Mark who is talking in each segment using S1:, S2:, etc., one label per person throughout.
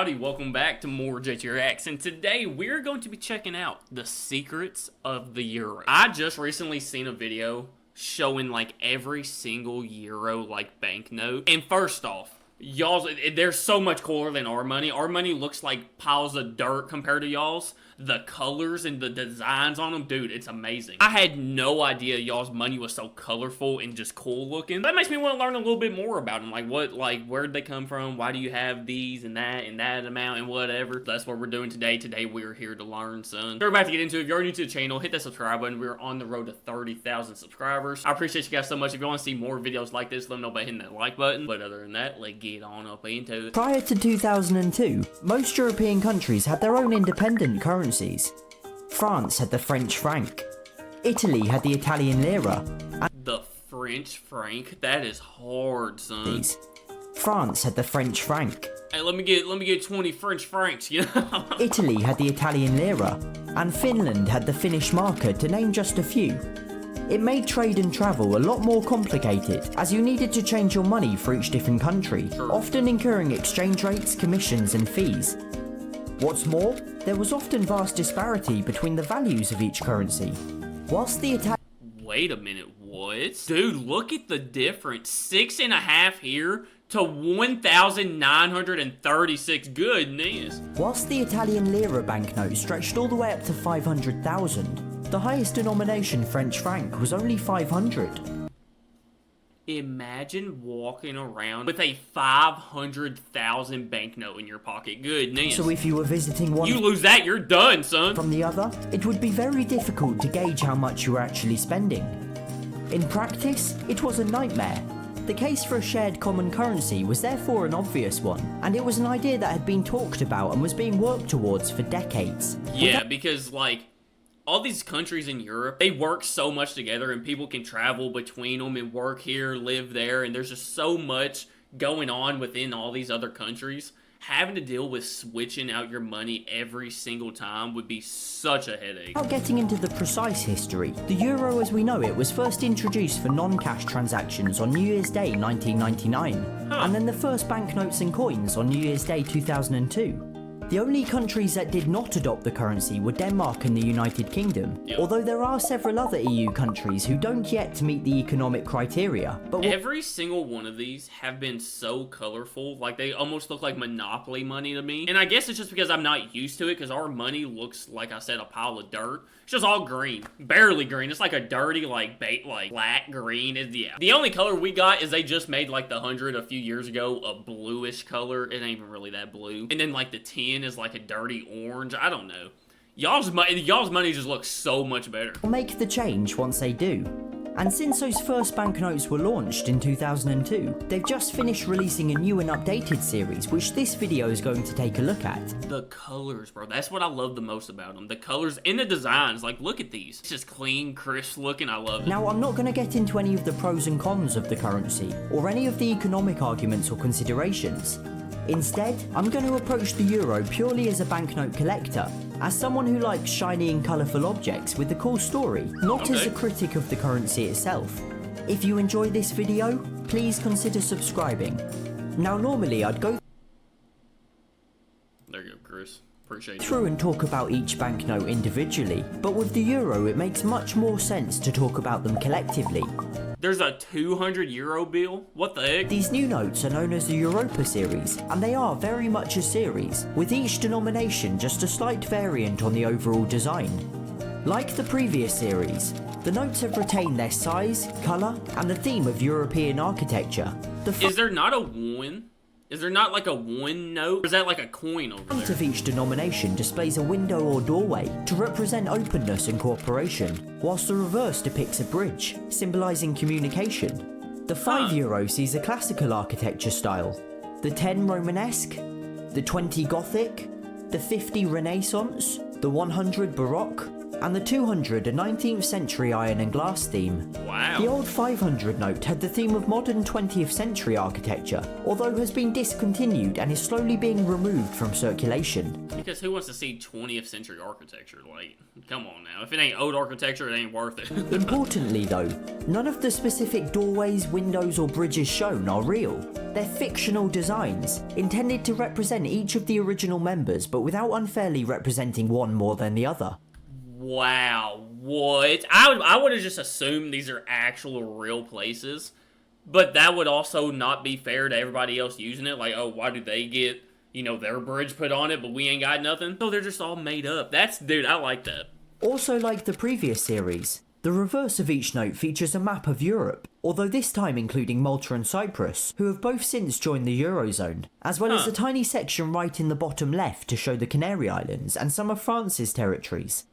S1: howdy, welcome back to more JTReacts, and today we're going to be checking out the secrets of the euro. I just recently seen a video showing like every single euro like banknote, and first off, y'all's, they're so much cooler than our money. Our money looks like piles of dirt compared to y'all's. The colors and the designs on them, dude, it's amazing. I had no idea y'all's money was so colorful and just cool looking. That makes me want to learn a little bit more about them. Like where'd they come from? Why do you have these and that amount and whatever? That's what we're doing today. Today we're here to learn, son. So we're about to get into it. If you're new to the channel, hit that subscribe button. We're on the road to 30,000 subscribers. I appreciate you guys so much. If you want to see more videos like this, let me know by hitting that like button. But other than that, let's get on up into it.
S2: Prior to 2002, most European countries had their own independent currencies. France had the French franc, Italy had the Italian lira, and
S1: the French franc? That is hard, son.
S2: France had the French franc.
S1: Hey, let me get 20 French francs, you know?
S2: Italy had the Italian lira, and Finland had the Finnish marker, to name just a few. It made trade and travel a lot more complicated, as you needed to change your money for each different country, often incurring exchange rates, commissions and fees. What's more, there was often vast disparity between the values of each currency. Whilst the Italian...
S1: Wait a minute, what? Dude, look at the difference. 6.5 here to 1,936. Goodness.
S2: Whilst the Italian lira banknote stretched all the way up to 500,000, the highest denomination French franc was only 500.
S1: Imagine walking around with a 500,000 banknote in your pocket. Goodness.
S2: So if you were visiting one...
S1: You lose that, you're done, son.
S2: ...from the other, it would be very difficult to gauge how much you were actually spending. In practice, it was a nightmare. The case for a shared common currency was therefore an obvious one, and it was an idea that had been talked about and was being worked towards for decades.
S1: Yeah, because, like, all these countries in Europe, they work so much together and people can travel between them and work here, live there, and there's just so much going on within all these other countries. Having to deal with switching out your money every single time would be such a headache.
S2: Without getting into the precise history, the euro as we know it was first introduced for non-cash transactions on New Year's Day 1999, and then the first banknotes and coins on New Year's Day 2002. The only countries that did not adopt the currency were Denmark and the United Kingdom, although there are several other EU countries who don't yet meet the economic criteria. But
S1: every single one of these have been so colorful, like they almost look like Monopoly money to me. And I guess it's just because I'm not used to it, because our money looks, like I said, a pile of dirt. It's just all green. Barely green. It's like a dirty, like black green. Yeah. The only color we got is they just made like the 100 a few years ago a bluish color. It ain't even really that blue. And then like the 10 is like a dirty orange. I don't know. Y'all's money just looks so much better.
S2: Make the change once they do. And since those first banknotes were launched in 2002, they've just finished releasing a new and updated series, which this video is going to take a look at.
S1: The colors, bro. That's what I love the most about them. The colors and the designs. Like, look at these. It's just clean, crisp looking. I love it.
S2: Now, I'm not going to get into any of the pros and cons of the currency, or any of the economic arguments or considerations. Instead, I'm going to approach the euro purely as a banknote collector, as someone who likes shiny and colourful objects with a cool story, not as a critic of the currency itself. If you enjoy this video, please consider subscribing. Now normally I'd go
S1: there you go, Chris. Appreciate
S2: through and talk about each banknote individually, but with the euro it makes much more sense to talk about them collectively.
S1: There's a 200 euro bill? What the heck?
S2: These new notes are known as the Europa series, and they are very much a series, with each denomination just a slight variant on the overall design. Like the previous series, the notes have retained their size, colour, and the theme of European architecture.
S1: Is there not a one? Is there not like a one note? Or is that like a coin over there?
S2: The front of each denomination displays a window or doorway to represent openness and cooperation, whilst the reverse depicts a bridge, symbolising communication. The 5 euro sees a classical architecture style, the 10 Romanesque, the 20 Gothic, the 50 Renaissance, the 100 Baroque, and the 200 a 19th century iron and glass theme.
S1: Wow.
S2: The old 500 note had the theme of modern 20th century architecture, although has been discontinued and is slowly being removed from circulation.
S1: Because who wants to see 20th century architecture? Like, come on now. If it ain't old architecture, it ain't worth it.
S2: Importantly though, none of the specific doorways, windows or bridges shown are real. They're fictional designs, intended to represent each of the original members but without unfairly representing one more than the other.
S1: Wow, what? I would have just assumed these are actual real places, but that would also not be fair to everybody else using it. Like, oh, why do they get, you know, their bridge put on it, but we ain't got nothing? So they're just all made up. Dude, I like that.
S2: Also, like the previous series, the reverse of each note features a map of Europe, although this time including Malta and Cyprus, who have both since joined the Eurozone, as well as a tiny section right in the bottom left to show the Canary Islands and some of France's territories.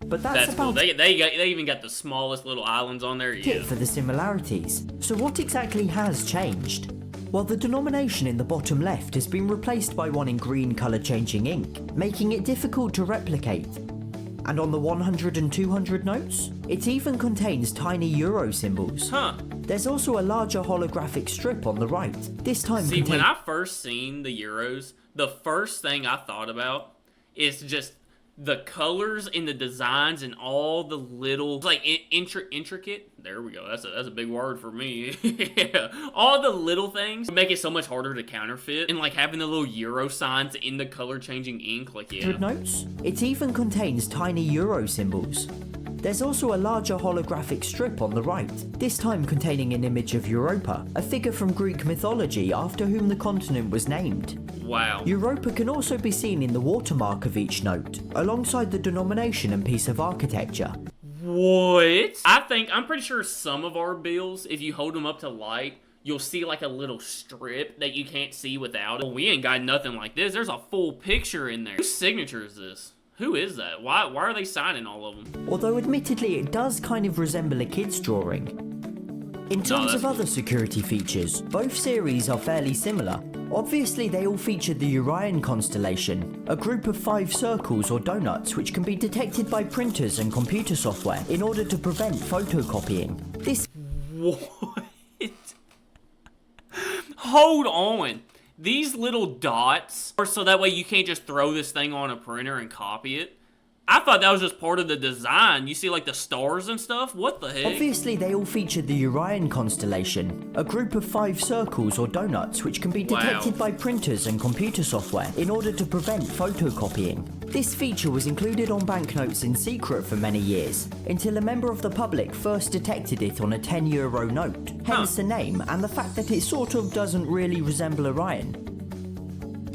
S2: But that's about
S1: cool. They even got the smallest little islands on there.
S2: it for the similarities. So what exactly has changed? Well, the denomination in the bottom left has been replaced by one in green colour changing ink, making it difficult to replicate. And on the 100 and 200 notes, it even contains tiny euro symbols. There's also a larger holographic strip on the right. This time
S1: when I first seen the euros, the first thing I thought about is just the colors in the designs and all the little, like, intricate, there we go, that's a big word for me. Yeah. All the little things make it so much harder to counterfeit, and like having the little euro signs in the color changing ink, like, yeah.
S2: Notes? It even contains tiny euro symbols. There's also a larger holographic strip on the right, this time containing an image of Europa, a figure from Greek mythology after whom the continent was named.
S1: Wow.
S2: Europa can also be seen in the watermark of each note, alongside the denomination and piece of architecture.
S1: What? I'm pretty sure some of our bills, if you hold them up to light, you'll see like a little strip that you can't see without it. Well, we ain't got nothing like this. There's a full picture in there. Whose signature is this? Who is that? Why are they signing all of them?
S2: Although admittedly it does kind of resemble a kid's drawing. In terms of other security features, both series are fairly similar. Obviously they all feature the Orion constellation, a group of 5 circles or donuts which can be detected by printers and computer software in order to prevent photocopying. This
S1: What? Hold on. These little dots are so that way you can't just throw this thing on a printer and copy it. I thought that was just part of the design. You see like the stars and stuff? What the heck?
S2: Obviously they all feature the Orion constellation, a group of 5 circles or donuts which can be detected by printers and computer software in order to prevent photocopying. This feature was included on banknotes in secret for many years, until a member of the public first detected it on a €10 note, hence the name and the fact that it sort of doesn't really resemble Orion.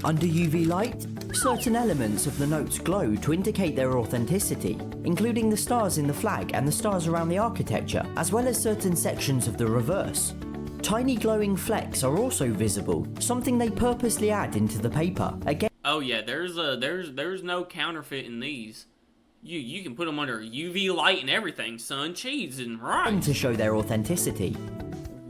S2: Under UV light, certain elements of the notes glow to indicate their authenticity, including the stars in the flag and the stars around the architecture, as well as certain sections of the reverse. Tiny glowing flecks are also visible, something they purposely add into the paper. Again,
S1: oh yeah, there's no counterfeit in these. You can put them under UV light and everything, son. Cheese and right.
S2: To show their authenticity.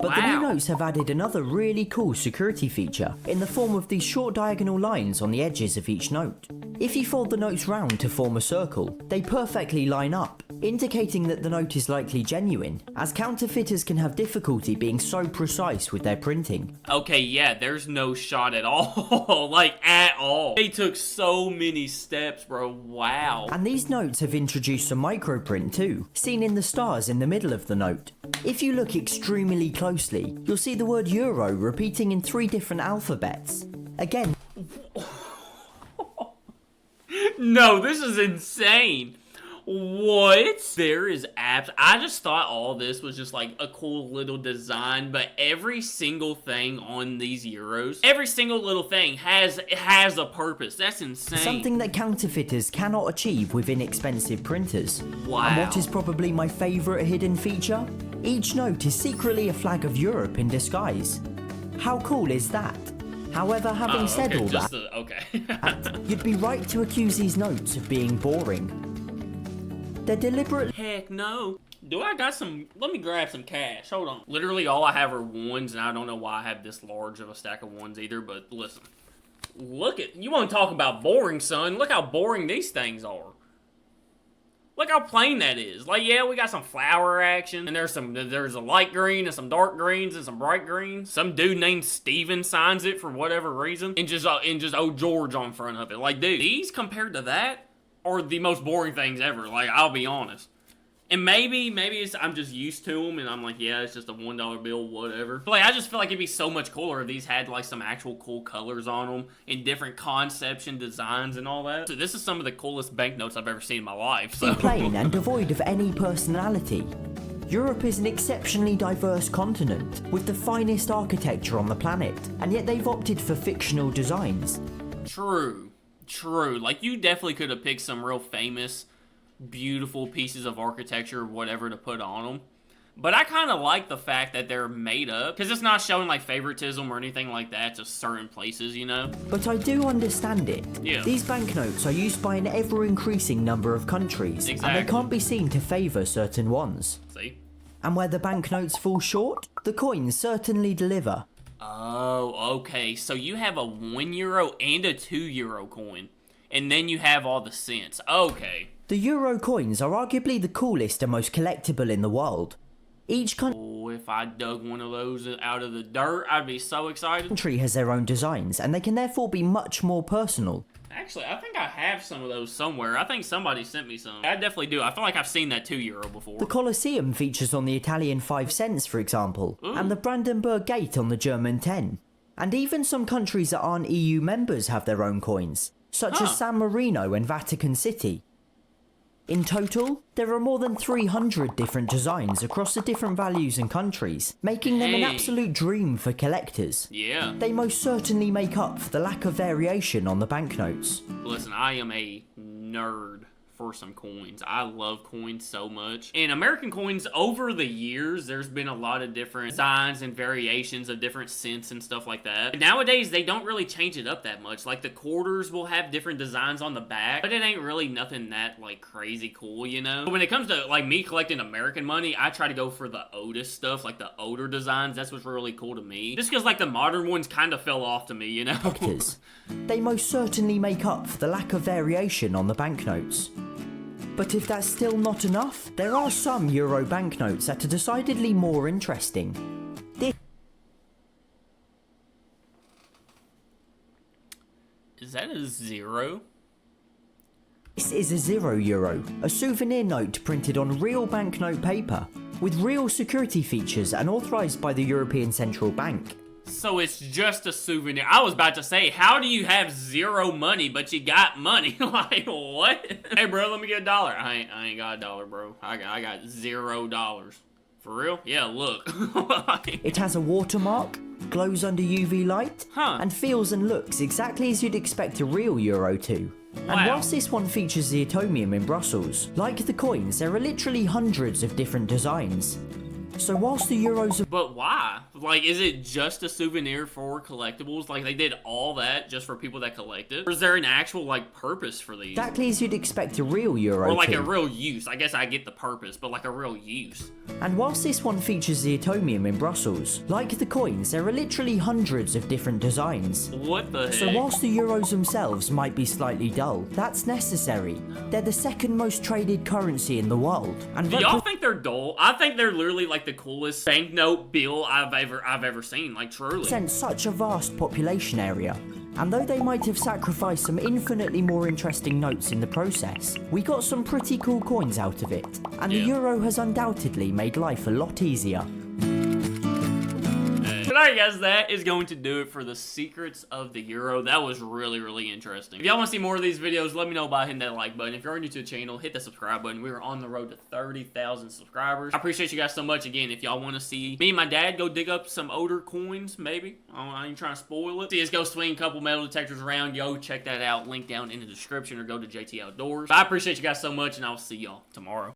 S2: But the new notes have added another really cool security feature in the form of these short diagonal lines on the edges of each note. If you fold the notes round to form a circle, they perfectly line up, indicating that the note is likely genuine, as counterfeiters can have difficulty being so precise with their printing.
S1: Okay, yeah, there's no shot at all, like at all. They took so many steps, bro, wow.
S2: And these notes have introduced some microprint too, seen in the stars in the middle of the note. If you look extremely closely, you'll see the word Euro repeating in 3 different alphabets. Again,
S1: no, this is insane. What? There is apps. I just thought all this was just like a cool little design, but every single thing on these Euros, every single little thing has a purpose. That's insane.
S2: Something that counterfeiters cannot achieve with inexpensive printers.
S1: Wow.
S2: And what is probably my favourite hidden feature? Each note is secretly a flag of Europe in disguise. How cool is that? However, having said all that, you'd be right to accuse these notes of being boring. They're deliberate.
S1: Heck no. Do I got some? Let me grab some cash. Hold on. Literally all I have are ones, and I don't know why I have this large of a stack of ones either, but listen. Look at, you want to talk about boring, son? Look how boring these things are. Look how plain that is. Like, yeah, we got some flower action, and there's a light green and some dark greens and some bright greens. Some dude named Steven signs it for whatever reason, and just oh George on front of it. Like, dude, these compared to that are the most boring things ever. Like, I'll be honest. And maybe I'm just used to them, and I'm like, yeah, it's just a $1 bill, whatever. But like, I just feel like it'd be so much cooler if these had like some actual cool colors on them and different concepts and designs and all that. So this is some of the coolest banknotes I've ever seen in my life. So.
S2: Plain and devoid of any personality. Europe is an exceptionally diverse continent with the finest architecture on the planet, and yet they've opted for fictional designs.
S1: True. Like, you definitely could have picked some real famous, beautiful pieces of architecture or whatever to put on them. But I kind of like the fact that they're made up, because it's not showing like favoritism or anything like that to certain places, you know?
S2: But I do understand it.
S1: Yeah.
S2: These banknotes are used by an ever-increasing number of countries,
S1: Exactly.
S2: and they can't be seen to favour certain ones.
S1: See?
S2: And where the banknotes fall short, the coins certainly deliver.
S1: Oh, okay. So you have a €1 and a €2 coin, and then you have all the cents. Okay.
S2: The euro coins are arguably the coolest and most collectible in the world. Each
S1: Oh, if I dug one of those out of the dirt, I'd be so excited.
S2: country has their own designs, and they can therefore be much more personal.
S1: Actually, I think I have some of those somewhere. I think somebody sent me some. I definitely do. I feel like I've seen that €2 before.
S2: The Colosseum features on the Italian 5 cents, for example, and the Brandenburg Gate on the German 10. And even some countries that aren't EU members have their own coins, such as San Marino and Vatican City. In total, there are more than 300 different designs across the different values and countries, making them an absolute dream for collectors.
S1: Yeah.
S2: They most certainly make up for the lack of variation on the banknotes.
S1: Listen, I am a nerd for some coins. I love coins so much. And American coins, over the years, there's been a lot of different designs and variations of different cents and stuff like that. But nowadays, they don't really change it up that much. Like, the quarters will have different designs on the back, but it ain't really nothing that, like, crazy cool, you know? But when it comes to, like, me collecting American money, I try to go for the oldest stuff, like the older designs. That's what's really cool to me. Just because, like, the modern ones kind of fell off to me, you know?
S2: Collectors. They most certainly make up for the lack of variation on the banknotes. But if that's still not enough, there are some euro banknotes that are decidedly more interesting.
S1: Is that a 0?
S2: This is a €0, a souvenir note printed on real banknote paper, with real security features and authorised by the European Central Bank.
S1: So it's just a souvenir. I was about to say, how do you have 0 money, but you got money? Like, what? Hey, bro, let me get $1. I ain't got $1, bro. I got $0. For real? Yeah, look.
S2: It has a watermark, glows under UV light, and feels and looks exactly as you'd expect a real euro to.
S1: Wow.
S2: And whilst this one features the atomium in Brussels, like the coins, there are literally hundreds of different designs. So whilst the euros are...
S1: But why? Like, is it just a souvenir for collectibles? Like, they did all that just for people that collect it? Or is there an actual, like, purpose for these?
S2: exactly as you'd expect a real euro
S1: Or, like,
S2: to.
S1: a real use. I guess I get the purpose, but, like, a real use.
S2: And whilst this one features the atomium in Brussels, like the coins, there are literally hundreds of different designs.
S1: What the heck?
S2: So whilst the euros themselves might be slightly dull, that's necessary. They're the second most traded currency in the world. And
S1: Do y'all think they're dull? I think they're literally, like, the coolest banknote bill I've ever seen. Like, truly.
S2: represent such a vast population area. And though they might have sacrificed some infinitely more interesting notes in the process, we got some pretty cool coins out of it. And the euro has undoubtedly made life a lot easier.
S1: Alright guys, that is going to do it for the secrets of the euro. That was really, really interesting. If y'all want to see more of these videos, let me know by hitting that like button. If you're new to the channel, hit the subscribe button. We are on the road to 30,000 subscribers. I appreciate you guys so much. Again, if y'all want to see me and my dad go dig up some older coins, maybe. I ain't trying to spoil it. See us go swing a couple metal detectors around. Yo, check that out. Link down in the description or go to JT Outdoors. But I appreciate you guys so much, and I'll see y'all tomorrow.